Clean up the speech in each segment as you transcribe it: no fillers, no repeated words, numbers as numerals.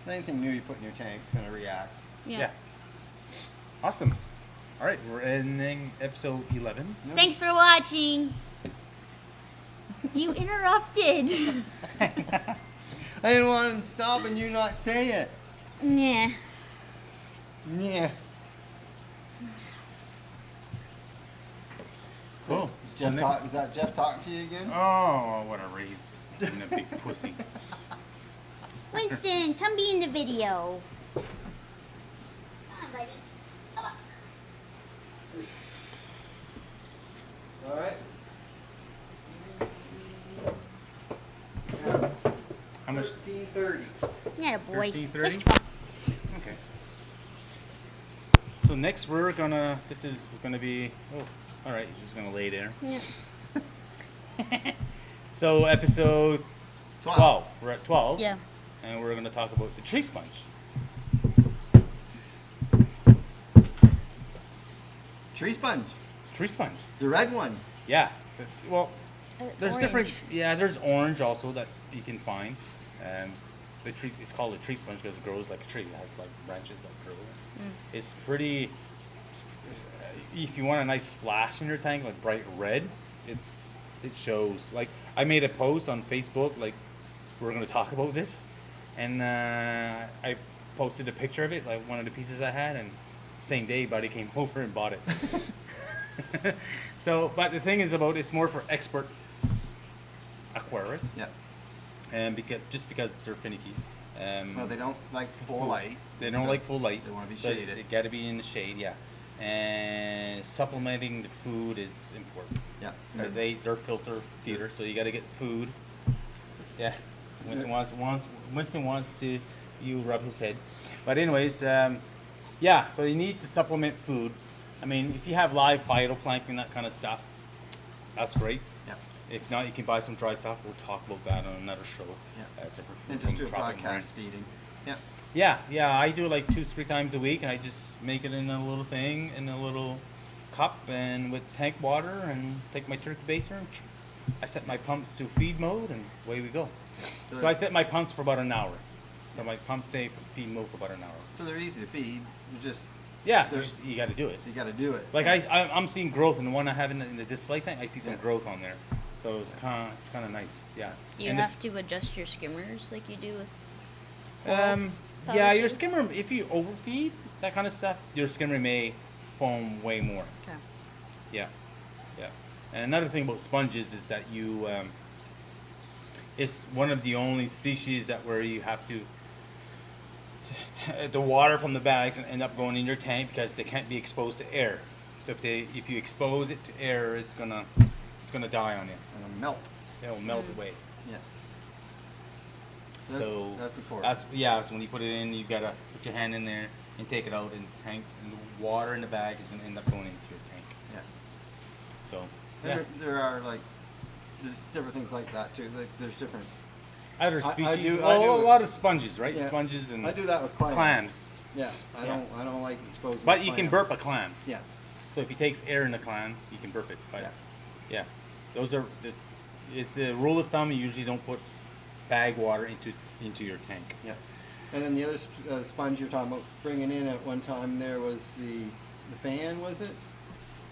Anything new you put in your tank is going to react. Yeah. Awesome. All right, we're ending episode 11. Thanks for watching. You interrupted. I didn't want him to stop and you not say it. Yeah. Yeah. Cool. Is that Jeff talking to you again? Oh, whatever. He's being a big pussy. Winston, come be in the video. Come on, buddy. Come on. All right. How much? 13:30. Yeah, boy. 13:30? Where's Trump? Okay. So next we're gonna be, oh, all right, you're just gonna lay there. Yeah. So episode 12. We're at 12. Yeah. And we're gonna talk about the tree sponge. Tree sponge. It's tree sponge. The red one. Yeah. Well, there's Orange. different. Yeah, there's orange also that you can find. The tree. It's called a tree sponge because it grows like a tree. It has like branches that grow. It's pretty. If you want a nice splash in your tank, like bright red, it shows. Like I made a post on Facebook, like we're gonna talk about this, and I posted a picture of it, like one of the pieces I had, and same day, buddy came over and bought it. So, but the thing is about it's more for expert aquarists, Yeah. and because they're finicky. Well, they don't like full light. They don't so like full light. They want to be so shaded. They got to be in the shade, yeah. And supplementing the food is important Yeah. because they're filter feeder, so you got to get food. Yeah. Winston wants to you rub his head, but anyways, yeah. So you need to supplement food. I mean, if you have live phytoplankton, that kind of stuff, that's great. Yeah. If not, you can buy some dry stuff. We'll talk about that on another show. Yeah. Different food And just from do a tropical broadcast feeding. Yeah. yeah, I do like 2-3 times a week, and I just make it in a little thing, in a little cup, and with tank water, and take my turkey baster, and I set my pumps to feed mode, and away we go. So I set my pumps for about an hour. So my pumps stay for feed mode for about an hour. So they're easy to feed. You just Yeah, There's- you got to do it. you got to do it. Like I'm seeing growth in the one I have in the display tank. I see some growth on there, so it's kind of nice. Yeah. Do you And have to adjust your skimmers like you do with? Yeah, your too? skimmer. If you overfeed that kind of stuff, your skimmer may foam way more. Okay. Yeah, yeah. And another thing about sponges is that you, it's one of the only species that where you have to, the water from the bags end up going in your tank because they can't be exposed to air. So if you expose it to air, it's gonna die on you. And it'll melt. It'll melt away. Yeah. So that's important. So when you put it in, you gotta put your hand in there and take it out, and the water in the bag is gonna end up going into your tank. Yeah. So And yeah, there are there's different things like that too. Like there's different. other I species. do- a I do- lot of sponges, right? Yeah. Sponges and I do that with clams. clams. Yeah. I Yeah. don't like exposing. But my you can clam. burp a clam. Yeah. So if he takes air in the clam, you can burp it. But Yeah. yeah, those are it's the rule of thumb. You usually don't put bag water into your tank. Yeah. And then the other sponge you're talking about bringing in at one time there was the fan, was it?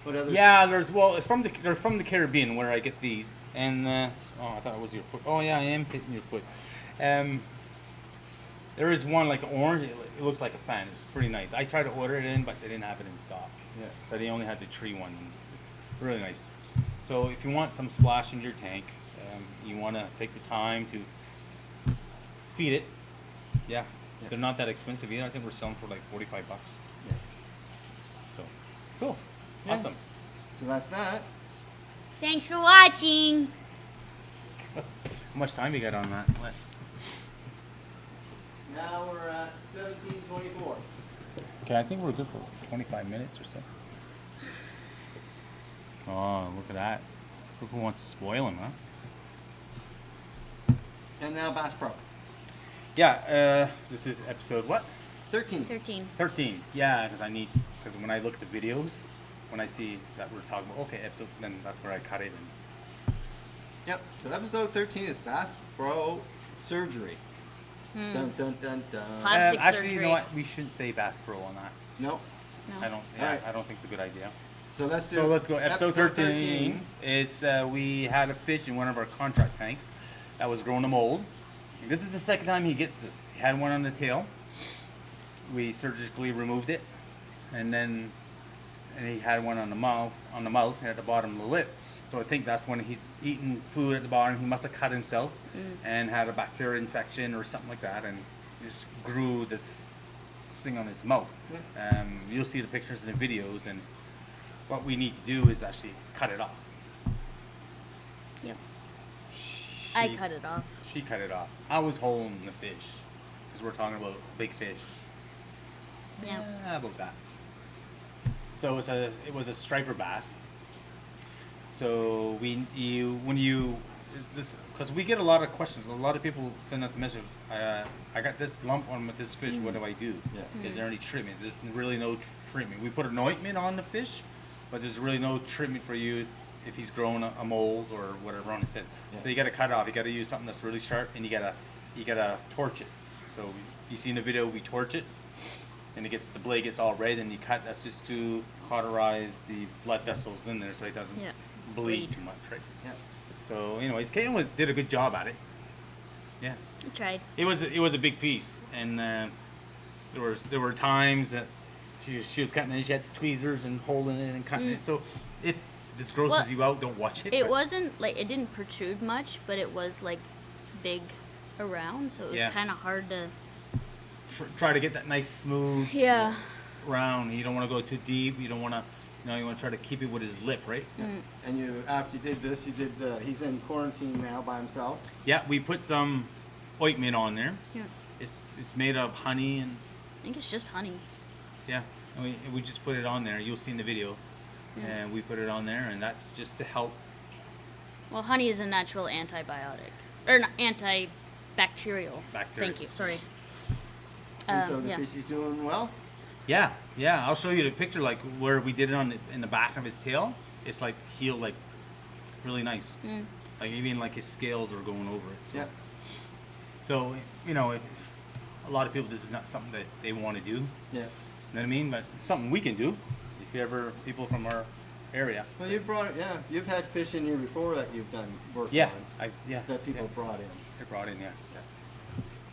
What other? Yeah, they're from the Caribbean where I get these, and I thought it was your foot. Oh yeah, I am hitting your foot. There is one like orange. It looks like a fan. It's pretty nice. I tried to order it in, but they didn't have it in stock. Yeah. So they only had the tree one. And it's really nice. So if you want some splash in your tank, you want to take the time to feed it. Yeah. Yeah. They're not that expensive either. I think we're selling for like $45. Yeah. So cool. Yeah. Awesome. So that's that. Thanks for watching. How much time you got on that? What? Now we're at 17:24. Okay, I think we're good for 25 minutes or so. Oh, look at that. Look who wants to spoil him, huh? And now Bass Pro. Yeah, this is episode what? 13. 13. 13. Yeah, because when I look at the videos, when I see that we're talking about, okay, episode, then that's where I cut it. And Yep. So episode 13 is Bass Pro Surgery. Dun dun dun dun. Plastic Actually, you know surgery. what? We shouldn't say Bass Pro on that. No. No. Alright. I don't think it's a good idea. So let's do. So let's go. Episode 13. It's we had a fish in one of our contract tanks that was growing a mold. And this is the second time he gets this. He had one on the tail. We surgically removed it, and he had one on the mouth and at the bottom of the lip. So I think that's when he's eating food at the bottom. He must have cut himself and had a bacteria infection or something like that, and just grew this thing on his mouth. You'll see the pictures and the videos, and what we need to do is actually cut it off. Yep. I She's- cut it off. She cut it off. I was holding the fish because we're talking about big fish. Yeah. About that. So it was a striper bass. So because we get a lot of questions. A lot of people send us a message. I got this lump on this fish. What do I do? Yeah. Is there any treatment? There's really no treatment. We put an ointment on the fish, but there's really no treatment for you if he's growing a mold or whatever on his head. Yeah. So you got to cut it off. You got to use something that's really sharp, and you gotta torch it. So you see in the video we torch it, and the blade gets all red, and you cut. That's just to cauterize the blood vessels in there so it doesn't Yeah. bleed Bleed. too much, right? Yeah. So anyways, Caitlin did a good job at it. Yeah, I tried. it was a big piece, and there were times that she was cutting it. She had the tweezers and holding it and cutting it. So if this grosses Well, you out, don't watch it. It but- wasn't like it didn't protrude much, but it was like big around, so it was Yeah. kind of hard to. Try to get that nice smooth Yeah. round. You don't want to go too deep. You don't want to. You want to try to keep it with his lip, right? And after you did this, you did he's in quarantine now by himself. Yeah, we put some ointment on there. Yeah. It's made of honey and I think it's just honey. yeah, and we just put it on there. You'll see in the video, and we put it on there, and that's just to help. Well, honey is a natural antibiotic or not, antibacterial. Bacterial. Thank you. Sorry. And so the yeah. fish is doing well. Yeah. I'll show you the picture, like where we did it in the back of his tail. It's like healed, like really nice. Like even like his scales are going over it. So. Yeah. So if a lot of people, this is not something that they want to do. Yeah. You know what I mean? But it's something we can do if you ever people from our area. Well, you've had fish in here before that you've done work Yeah, on that people brought in. They brought in,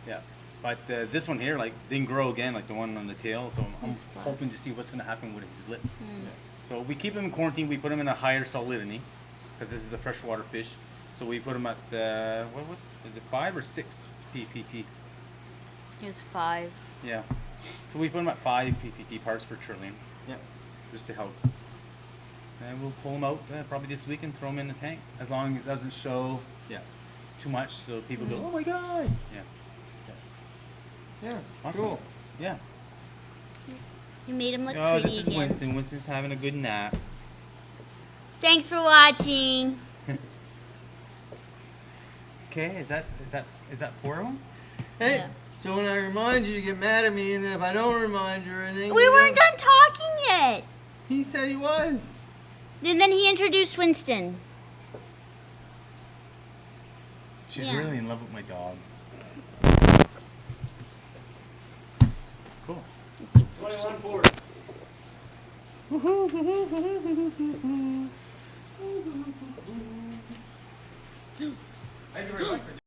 yeah. But this one here, like, didn't grow again, like the one on the tail. So I'm That's fine. hoping to see what's gonna happen with his lip. So we keep him in quarantine. We put him in a higher salinity because this is a freshwater fish. So we put him at is it 5 or 6 ppt? It was 5. Yeah. So we put him at 5 ppt parts per trillion, Yeah. just to help. And we'll pull him out probably this week and throw him in the tank, as long as it doesn't show Yeah. too much, so people go, oh my god. Yeah. Yeah. Awesome. Cool. Yeah. You made him look Oh, pretty this is again. Winston. Winston's having a good nap. Thanks for watching. Okay, is that 4 of them? Hey. Yeah. So when I remind you, you get mad at me, and then if I don't remind you or anything, We you weren't go- done talking yet. He said he was. And then he introduced Winston. She's Yeah. really in love with my dogs. Cool. 2140. Thank you very much for